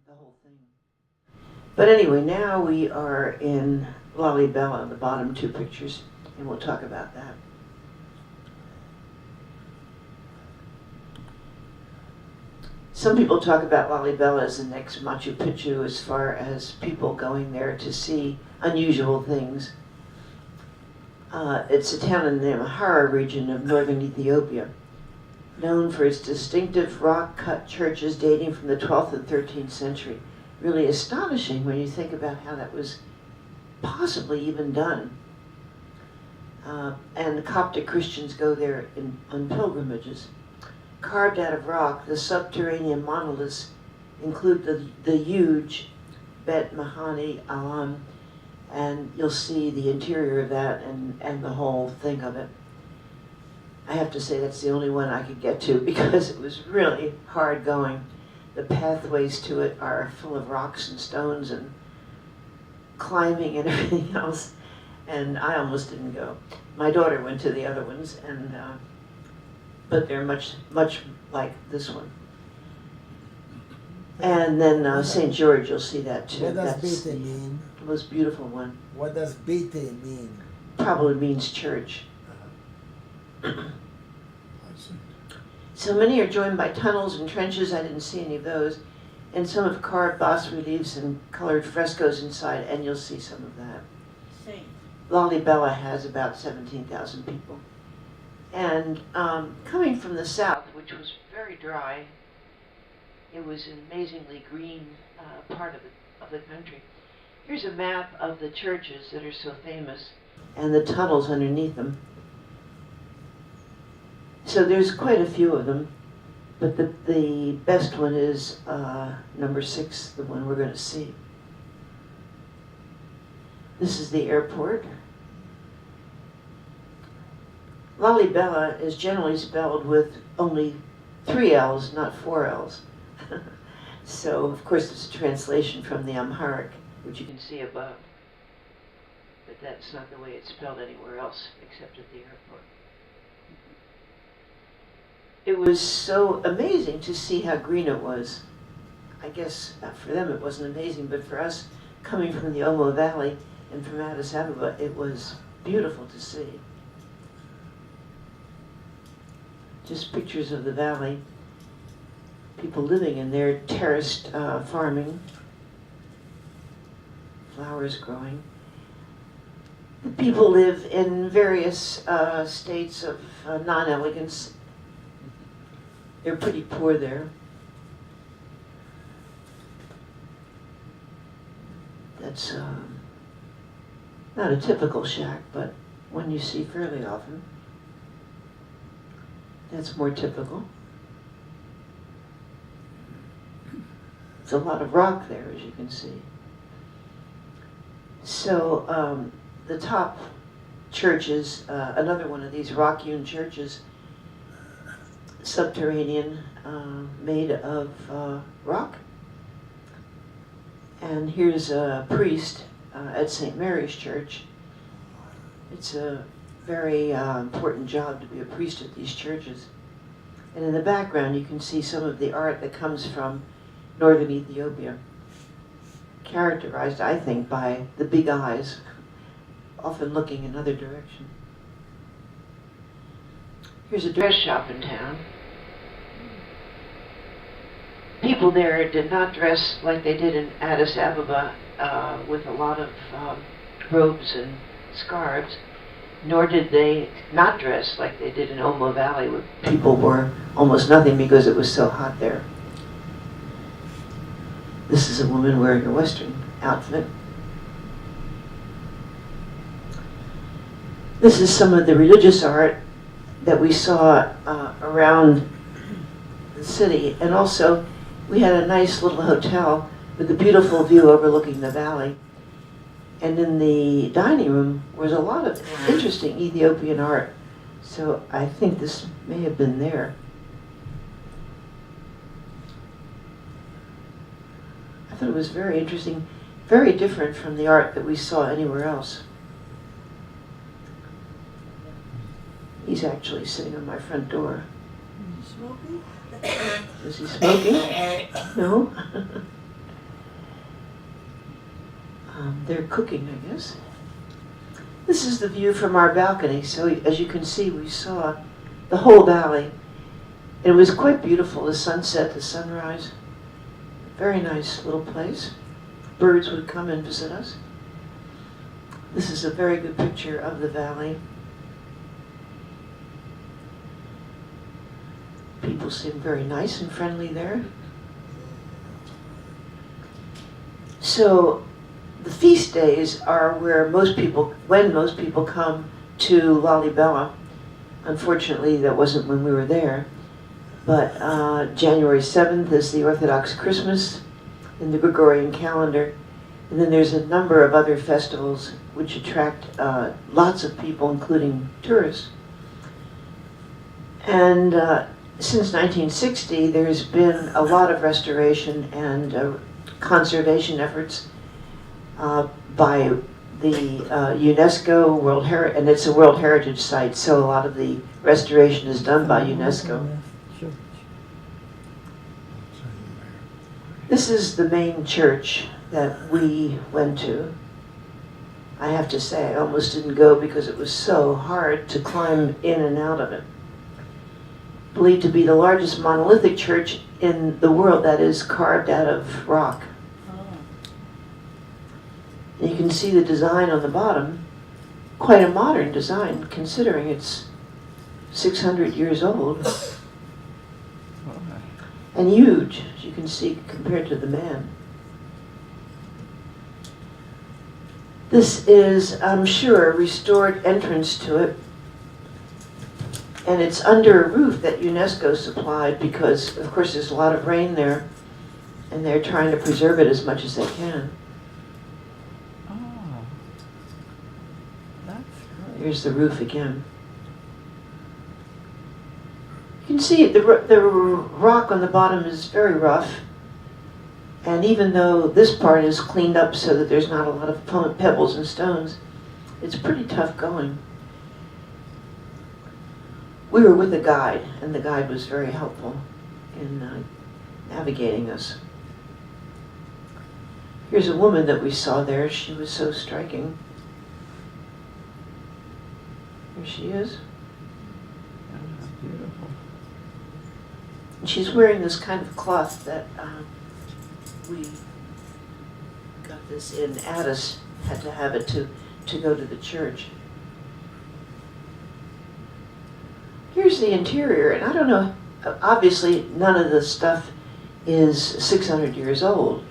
the whole thing. But anyway, now we are in Lalibella, the bottom two pictures, and we'll talk about that. Some people talk about Lalibella as the next Machu Picchu as far as people going there to see unusual things. It's a town in the Amhara region of northern Ethiopia, known for its distinctive rock-cut churches dating from the 12th and 13th century. Really astonishing when you think about how that was possibly even done. And Coptic Christians go there on pilgrimages. Carved out of rock, the subterranean monoliths include the huge Bet Mahani Alam, and you'll see the interior of that and the whole thing of it. I have to say that's the only one I could get to because it was really hard going. The pathways to it are full of rocks and stones and climbing and everything else, and I almost didn't go. My daughter went to the other ones, and but they're much like this one. And then St. George, you'll see that too. What does That's Bete mean? the most beautiful one. What does Bete mean? Probably means church. I see. So many are joined by tunnels and trenches. I didn't see any of those. And some have carved bas-reliefs and colored frescoes inside, and you'll see some of that. Same. Lalibella has about 17,000 people. And coming from the south, which was very dry, it was an amazingly green part of the country. Here's a map of the churches that are so famous and the tunnels underneath them. So there's quite a few of them, but the best one is number 6, the one we're going to see. This is the airport. Lalibella is generally spelled with only 3 L's, not 4 L's. So, of course, it's a translation from the Amharic, which you can see above. But that's not the way it's spelled anywhere else, except at the airport. It was so amazing to see how green it was. I guess for them it wasn't amazing, but for us, coming from the Omo Valley and from Addis Ababa, it was beautiful to see. Just pictures of the valley, people living in there, terraced farming, flowers growing. The people live in various states of non-elegance. They're pretty poor there. That's not a typical shack, but one you see fairly often. That's more typical. It's a lot of rock there, as you can see. So the top church is another one of these rock-hewn churches, subterranean, made of rock. And here's a priest at St. Mary's Church. It's a very important job to be a priest at these churches. And in the background you can see some of the art that comes from northern Ethiopia, characterized, I think, by the big eyes, often looking another direction. Here's a dress shop in town. People there did not dress like they did in Addis Ababa with a lot of robes and scarves, nor did they not dress like they did in Omo Valley, where people wore almost nothing because it was so hot there. This is a woman wearing a Western outfit. This is some of the religious art that we saw around the city, and also we had a nice little hotel with a beautiful view overlooking the valley. And in the dining room was a lot of interesting Ethiopian art. So I think this may have been there. I thought it was very interesting, very different from the art that we saw anywhere else. He's actually sitting on my front door. Smoking? Is he smoking? No? They're cooking, I guess. This is the view from our balcony. So as you can see, we saw the whole valley. It was quite beautiful, the sunset, the sunrise. Very nice little place. Birds would come and visit us. This is a very good picture of the valley. People seem very nice and friendly there. So the feast days are when most people come to Lalibella. Unfortunately, that wasn't when we were there. But January 7th is the Orthodox Christmas in the Gregorian calendar. And then there's a number of other festivals which attract lots of people, including tourists. And since 1960, there's been a lot of restoration and conservation efforts by the UNESCO and it's a World Heritage Site, so a lot of the restoration is done by UNESCO. This is the main church that we went to. I have to say, I almost didn't go because it was so hard to climb in and out of it. Believed to be the largest monolithic church in the world that is carved out of rock. And you can see the design on the bottom, quite a modern design considering it's 600 years old. And huge, as you can see, compared to the man. This is, I'm sure, a restored entrance to it. And it's under a roof that UNESCO supplied because, of course, there's a lot of rain there. And they're trying to preserve it as much as they can. Oh, that's great. Here's the roof again. You can see the rock on the bottom is very rough. And even though this part is cleaned up so that there's not a lot of pebbles and stones, it's pretty tough going. We were with a guide, and the guide was very helpful in navigating us. Here's a woman that we saw there. She was so striking. Here she is. That's beautiful. And she's wearing this kind of cloth that we got this in. Addis had to have it to go to the church. Here's the interior, and I don't know, obviously none of the stuff is 600 years old.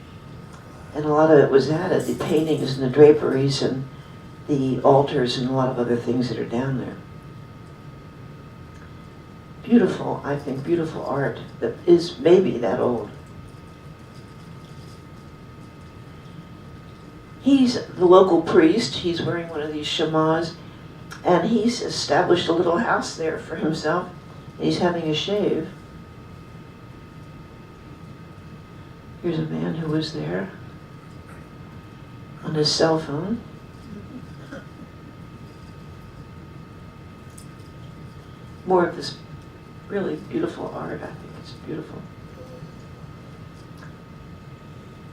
And a lot of it was added, the paintings and the draperies and the altars and a lot of other things that are down there. Beautiful, I think, beautiful art that is maybe that old. He's the local priest. He's wearing one of these shamas, and he's established a little house there for himself. He's having a shave. Here's a man who was there on his cell phone. More of this really beautiful art. I think it's beautiful.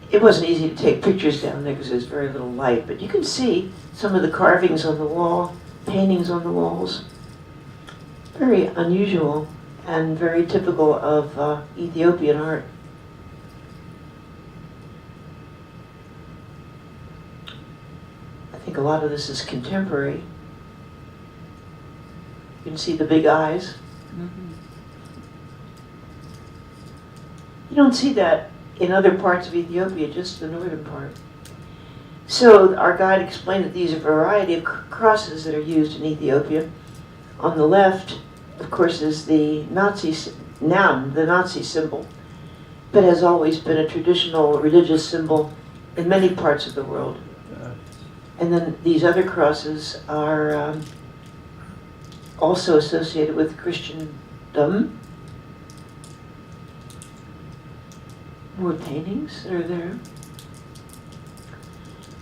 It wasn't easy to take pictures down there because there's very little light, but you can see some of the carvings on the wall, paintings on the walls. Very unusual and very typical of Ethiopian art. I think a lot of this is contemporary. You can see the big eyes. Mm-hmm. You don't see that in other parts of Ethiopia, just the northern part. So our guide explained that these are a variety of crosses that are used in Ethiopia. On the left, of course, is the Nazi symbol, but has always been a traditional religious symbol in many parts of the world. And then these other crosses are also associated with Christendom. More paintings that are there.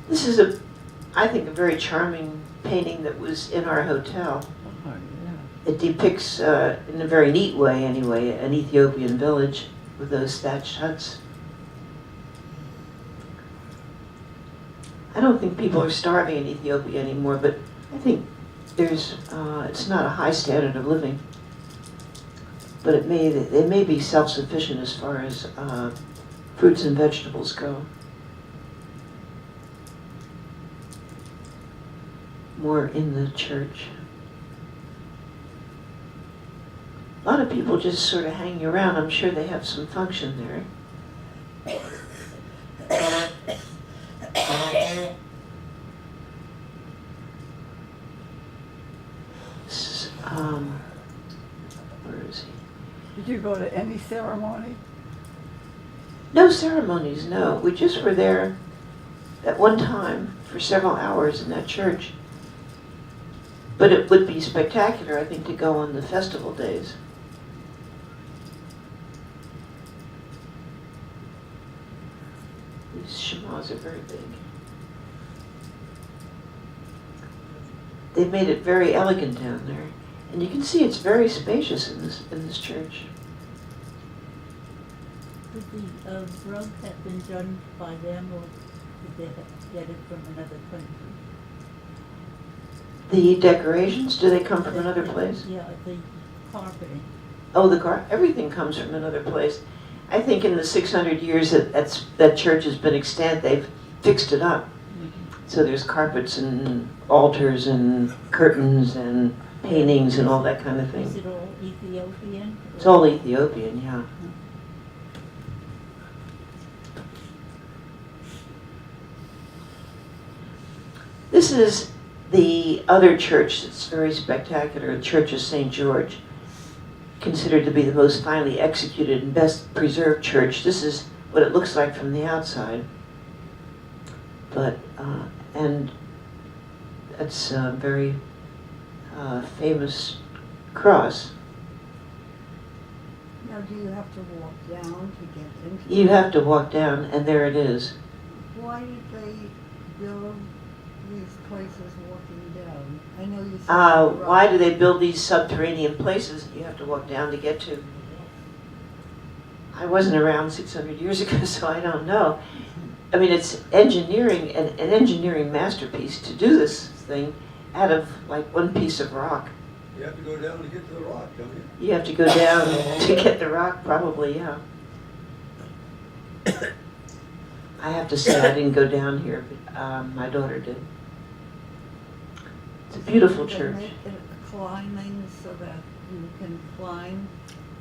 This is I think, a very charming painting that was in our hotel. Oh, yeah. It depicts, in a very neat way anyway, an Ethiopian village with those thatched huts. I don't think people are starving in Ethiopia anymore, but I think there's, it's not a high standard of living. But they may be self-sufficient as far as fruits and vegetables go. More in the church. A lot of people just sort of hanging around. I'm sure they have some function there. Where is he? Did you go to any ceremony? No ceremonies, no. We just were there at one time for several hours in that church. But it would be spectacular, I think, to go on the festival days. These shamas are very big. They've made it very elegant down there. And you can see it's very spacious in this church. Did the rug have been done by them, or did they get it from another country? The decorations, do they come from another place? Yeah, the carpeting. Oh, everything comes from another place. I think in the 600 years that church has been extant, they've fixed it up. So there's carpets and altars and curtains and paintings and all that kind of Is thing. it all Ethiopian? It's all Ethiopian, yeah. This is the other church that's very spectacular, the Church of St. George, considered to be the most finely executed and best preserved church. This is what it looks like from the outside. But, and that's a very famous cross. Now, do you have to walk down to get into You it? have to walk down, and there it is. Why did they build these places walking down? I know you said Why do they build these subterranean places you have to walk down to get to? I wasn't around 600 years ago, so I don't know. I mean, it's engineering, an engineering masterpiece to do this thing out of like one piece of rock. You have to go down to get to the rock, don't you? You have to go down to get the rock, probably, yeah. I have to say I didn't go down here, but my daughter did. It's a beautiful They church. make it climbing so that you can climb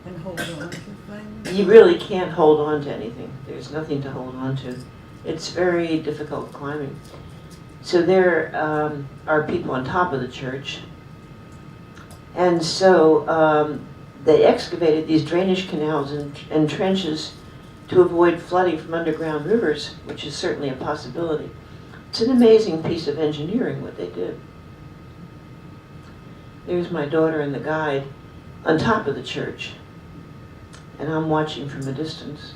and hold on to things. You really can't hold on to anything. There's nothing to hold on to. It's very difficult climbing. So there are people on top of the church. And so they excavated these drainage canals and trenches to avoid flooding from underground rivers, which is certainly a possibility. It's an amazing piece of engineering what they did. There's my daughter and the guide on top of the church, and I'm watching from a distance.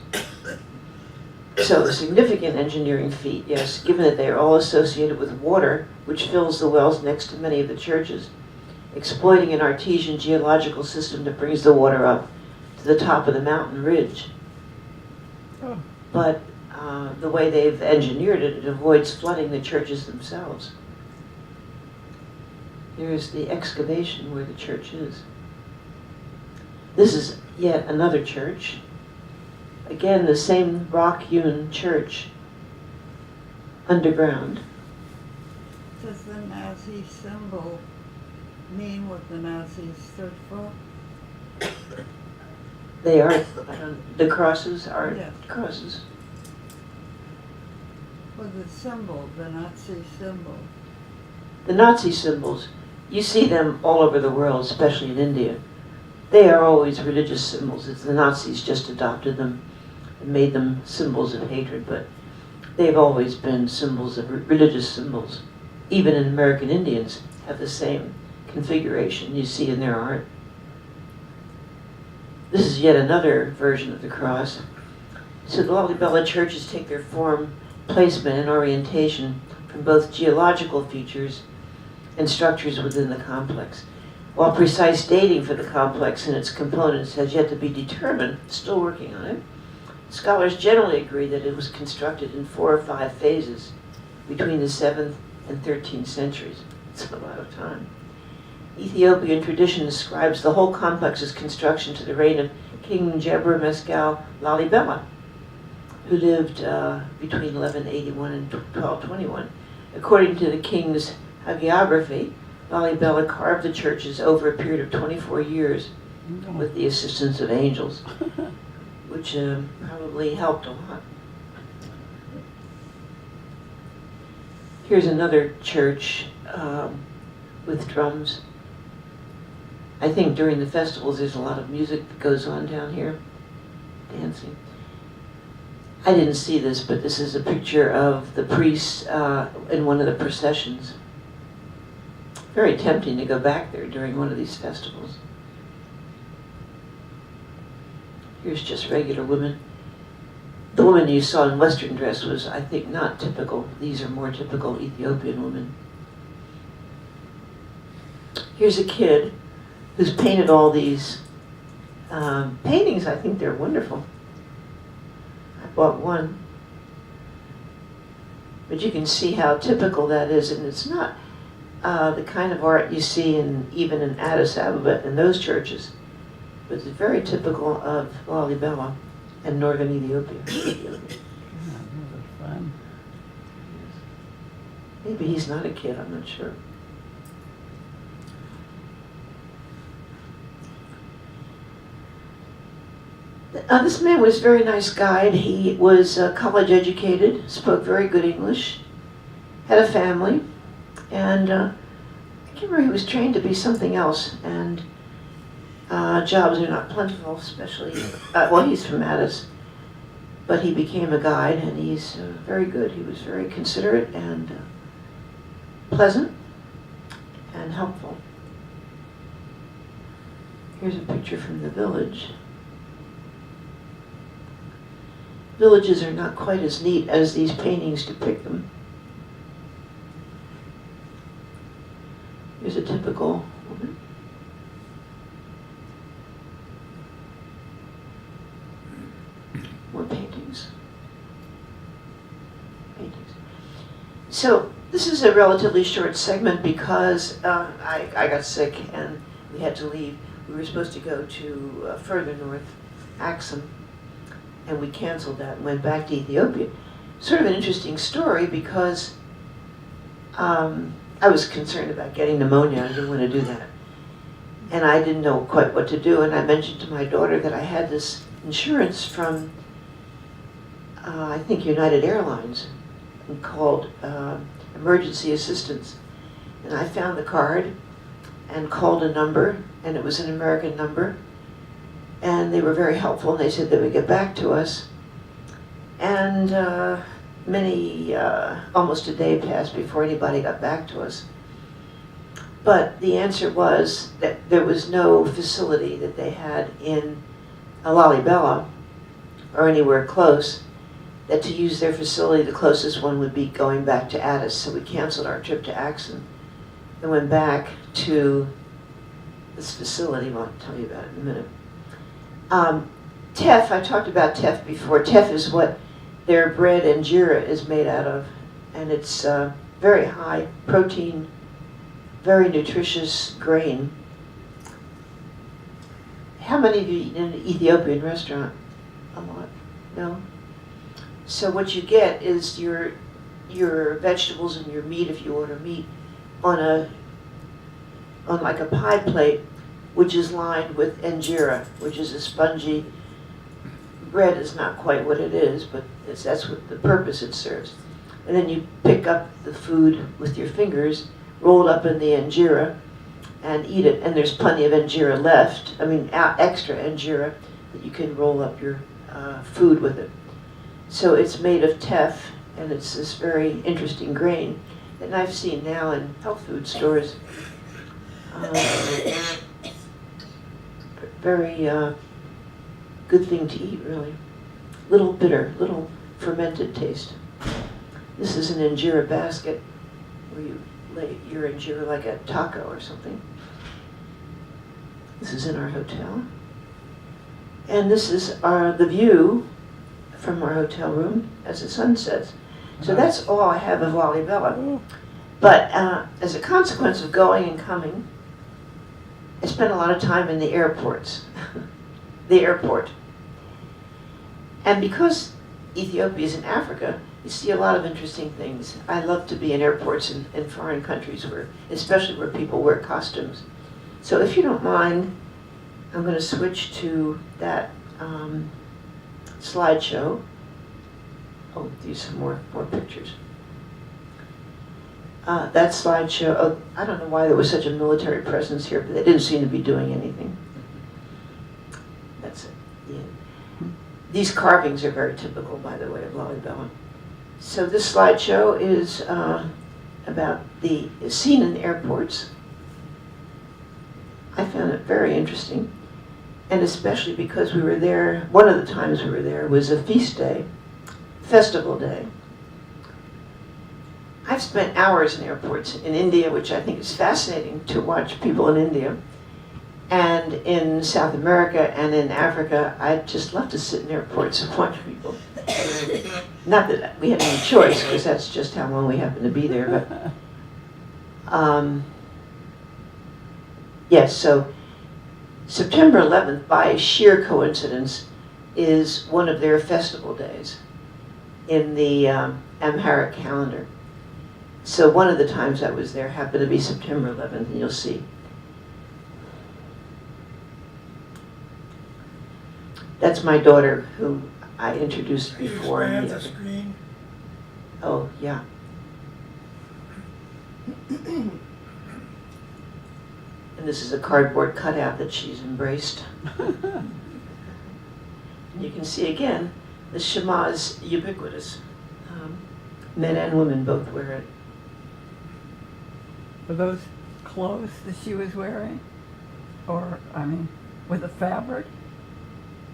So a significant engineering feat, yes, given that they are all associated with water, which fills the wells next to many of the churches, exploiting an artesian geological system that brings the water up to the top of the mountain ridge. Oh. But the way they've engineered it, it avoids flooding the churches themselves. There's the excavation where the church is. This is yet another church. Again, the same rock-hewn church, underground. Does the Nazi symbol mean what the Nazis stood for? They are, the crosses are Yeah. crosses. Well, the symbol, the Nazi symbol. The Nazi symbols, you see them all over the world, especially in India. They are always religious symbols. It's the Nazis just adopted them and made them symbols of hatred, but they've always been symbols of religious symbols. Even in American Indians have the same configuration you see in their art. This is yet another version of the cross. So the Lalibella churches take their form, placement, and orientation from both geological features and structures within the complex. While precise dating for the complex and its components has yet to be determined, still working on it, scholars generally agree that it was constructed in 4 or 5 phases, between the 7th and 13th centuries. It's a lot of time. Ethiopian tradition ascribes the whole complex's construction to the reign of King Jebra Mescal Lalibella, who lived between 1181 and 1221. According to the king's hagiography, Lalibella carved the churches over a period of 24 years with the assistance of angels, which probably helped a lot. Here's another church with drums. I think during the festivals there's a lot of music that goes on down here, dancing. I didn't see this, but this is a picture of the priests in one of the processions. Very tempting to go back there during one of these festivals. Here's just regular women. The woman you saw in Western dress was, I think, not typical. These are more typical Ethiopian women. Here's a kid who's painted all these paintings. I think they're wonderful. I bought one. But you can see how typical that is, and it's not the kind of art you see even in Addis Ababa in those churches. But it's very typical of Lalibella and northern Ethiopia. Fun. Maybe he's not a kid, I'm not sure. This man was a very nice guide. He was college educated, spoke very good English, had a family, and I can't remember, he was trained to be something else, and jobs are not plentiful, especially, well, he's from Addis, but he became a guide, and he's very good. He was very considerate and pleasant and helpful. Here's a picture from the village. Villages are not quite as neat as these paintings depict them. Here's a typical woman. More paintings. So this is a relatively short segment because I got sick and we had to leave. We were supposed to go to further north, Axum, and we canceled that and went back to Ethiopia. Sort of an interesting story because I was concerned about getting pneumonia. I didn't want to do that. And I didn't know quite what to do, and I mentioned to my daughter that I had this insurance from, I think, United Airlines, called emergency assistance. And I found the card and called a number, and it was an American number. And they were very helpful, and they said they would get back to us. And almost a day passed before anybody got back to us. But the answer was that there was no facility that they had in Lalibella or anywhere close, that to use their facility, the closest one would be going back to Addis. So we canceled our trip to Axum and went back to this facility. Well, I'll tell you about it in a minute. Teff, I talked about teff before. Teff is what their bread injera is made out of, and it's very high protein, very nutritious grain. How many of you eat in an Ethiopian restaurant? A lot? No? So what you get is your vegetables and your meat, if you order meat, on like a pie plate, which is lined with injera, which is a spongy bread. Is not quite what it is, but that's what the purpose it serves. And then you pick up the food with your fingers, roll it up in the injera, and eat it. And there's plenty of injera left. I mean, extra injera that you can roll up your food with it. So it's made of teff, and it's this very interesting grain that I've seen now in health food stores. Very good thing to eat, really. Little bitter, little fermented taste. This is an injera basket where you lay your injera like a taco or something. This is in our hotel. And this is the view from our hotel room as the sun sets. So that's all I have of Lalibella. Oh, But as a consequence of going and coming, I spent a lot of time in the airports, the airport. And because Ethiopia is in Africa, you see a lot of interesting things. I love to be in airports in foreign countries, especially where people wear costumes. So if you don't mind, I'm going to switch to that slideshow. Oh, these some more pictures. That slideshow, oh, I don't know why there was such a military presence here, but they didn't seem to be doing anything. That's it. Yeah. These carvings are very typical, by the way, of Lalibella. So this slideshow is about the scene in airports. I found it very interesting, and especially because we were there, one of the times we were there was a feast day, festival day. I've spent hours in airports in India, which I think is fascinating to watch people in India, and in South America and in Africa. I just love to sit in airports and watch people. Not that we had any choice, because that's just how long we happened to be there, but yes, so September 11th, by sheer coincidence, is one of their festival days in the Amharic calendar. So one of the times I was there happened to be September 11th, and you'll see. That's my daughter, who I introduced before. Expand the screen. Oh, yeah. And this is a cardboard cutout that she's embraced. You can see again, the Shema is ubiquitous. Men and women both wear it. Were those clothes that she was wearing? Or, I mean, with the fabric?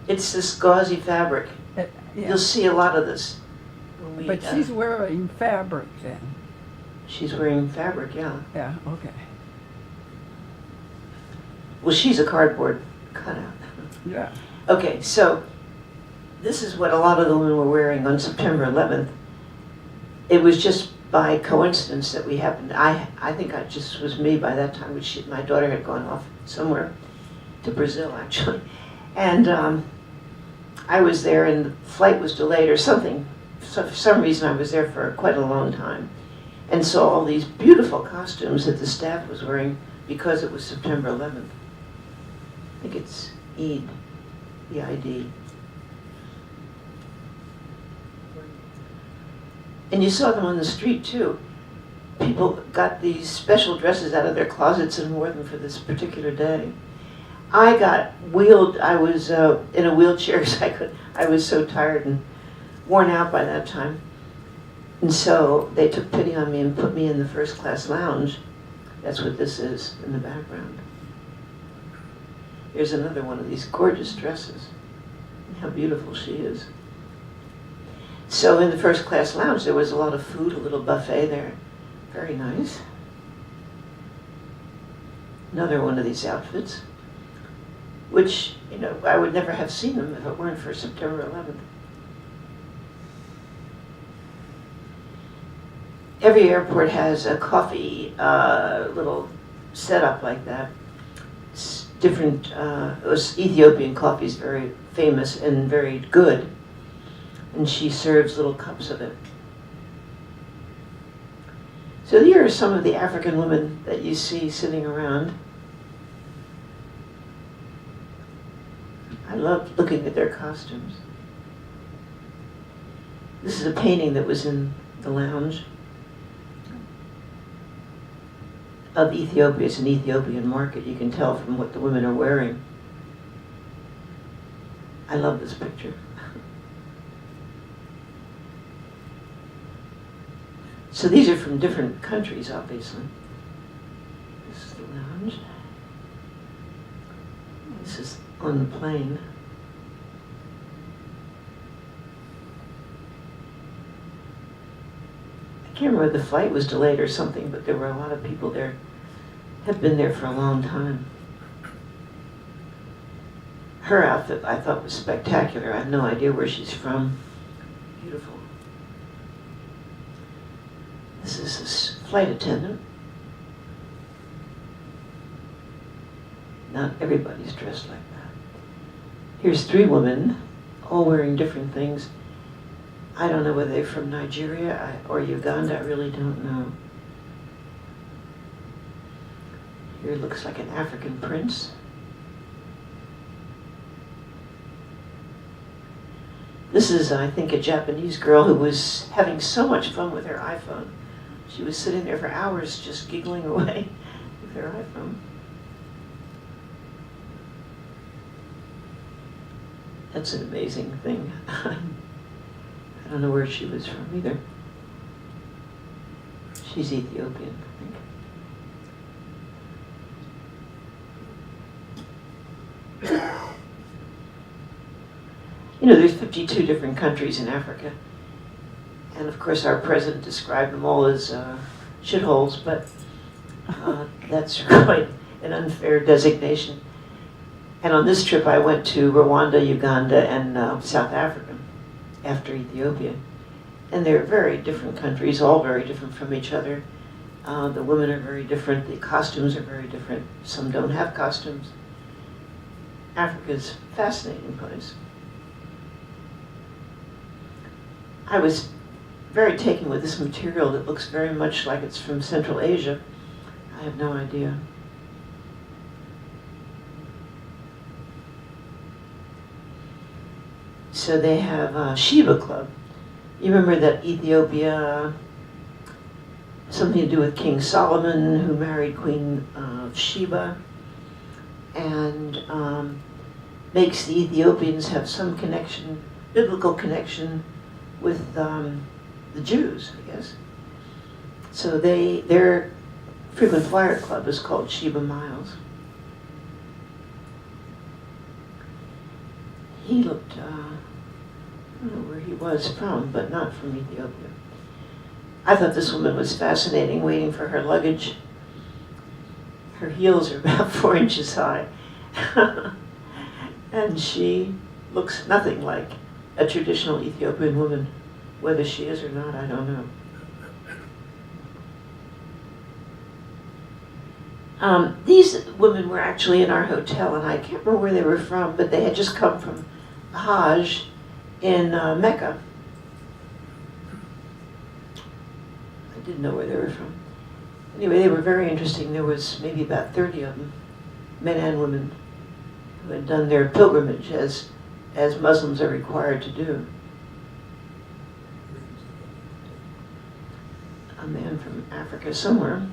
It's this gauzy fabric. Yeah. You'll see a lot of this. When we, But she's wearing fabric then. she's wearing fabric, yeah. Yeah, okay. Well, she's a cardboard cutout. Yeah. Okay, so this is what a lot of the women were wearing on September 11th. It was just by coincidence that we happened. I think I just was me by that time, which my daughter had gone off somewhere to Brazil, actually. And I was there, and the flight was delayed or something. So for some reason, I was there for quite a long time, and saw all these beautiful costumes that the staff was wearing because it was September 11th. I think it's Eid, the ID. And you saw them on the street too. People got these special dresses out of their closets and wore them for this particular day. I got wheeled, I was in a wheelchair because I was so tired and worn out by that time. And so they took pity on me and put me in the first class lounge. That's what this is in the background. Here's another one of these gorgeous dresses. How beautiful she is. So in the first class lounge, there was a lot of food, a little buffet there. Very nice. Another one of these outfits, which, you know, I would never have seen them if it weren't for September 11th. Every airport has a coffee little setup like that. It's different, Ethiopian coffee is very famous and very good. And she serves little cups of it. So here are some of the African women that you see sitting around. I love looking at their costumes. This is a painting that was in the lounge of Ethiopia. It's an Ethiopian market. You can tell from what the women are wearing. I love this picture. So these are from different countries, obviously. This is the lounge. This is on the plane. I can't remember, the flight was delayed or something, but there were a lot of people there, have been there for a long time. Her outfit I thought was spectacular. I have no idea where she's from. Beautiful. This is this flight attendant. Not everybody's dressed like that. Here's 3 women, all wearing different things. I don't know whether they're from Nigeria or Uganda, I really don't know. Here looks like an African prince. This is, I think, a Japanese girl who was having so much fun with her iPhone. She was sitting there for hours just giggling away with her iPhone. That's an amazing thing. I don't know where she was from either. She's Ethiopian, I think. You know, there's 52 different countries in Africa. And of course our president described them all as shitholes, but that's quite an unfair designation. And on this trip I went to Rwanda, Uganda, and South Africa after Ethiopia. And they're very different countries, all very different from each other. The women are very different, the costumes are very different. Some don't have costumes. Africa's a fascinating place. I was very taken with this material that looks very much like it's from Central Asia. I have no idea. So they have a Sheba Club. You remember that Ethiopia, something to do with King Solomon, who married Queen Sheba, and makes the Ethiopians have some connection, biblical connection, with the Jews, I guess. So their frequent flyer club is called Sheba Miles. He looked, I don't know where he was from, but not from Ethiopia. I thought this woman was fascinating, waiting for her luggage. Her heels are about 4 inches high. And she looks nothing like a traditional Ethiopian woman. Whether she is or not, I don't know. These women were actually in our hotel, and I can't remember where they were from, but they had just come from Hajj in Mecca. I didn't know where they were from. Anyway, they were very interesting. There was maybe about 30 of them, men and women, who had done their pilgrimage as Muslims are required to do. A man from Africa somewhere.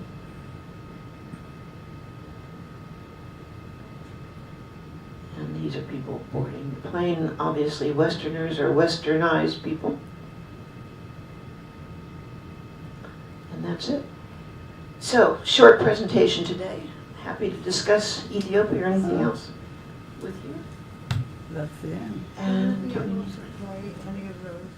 And these are people boarding the plane. Obviously, Westerners or Westernized people. And that's it. So, short presentation today. Happy to discuss Ethiopia or anything else with you. That's the end. Will you be able to play any of those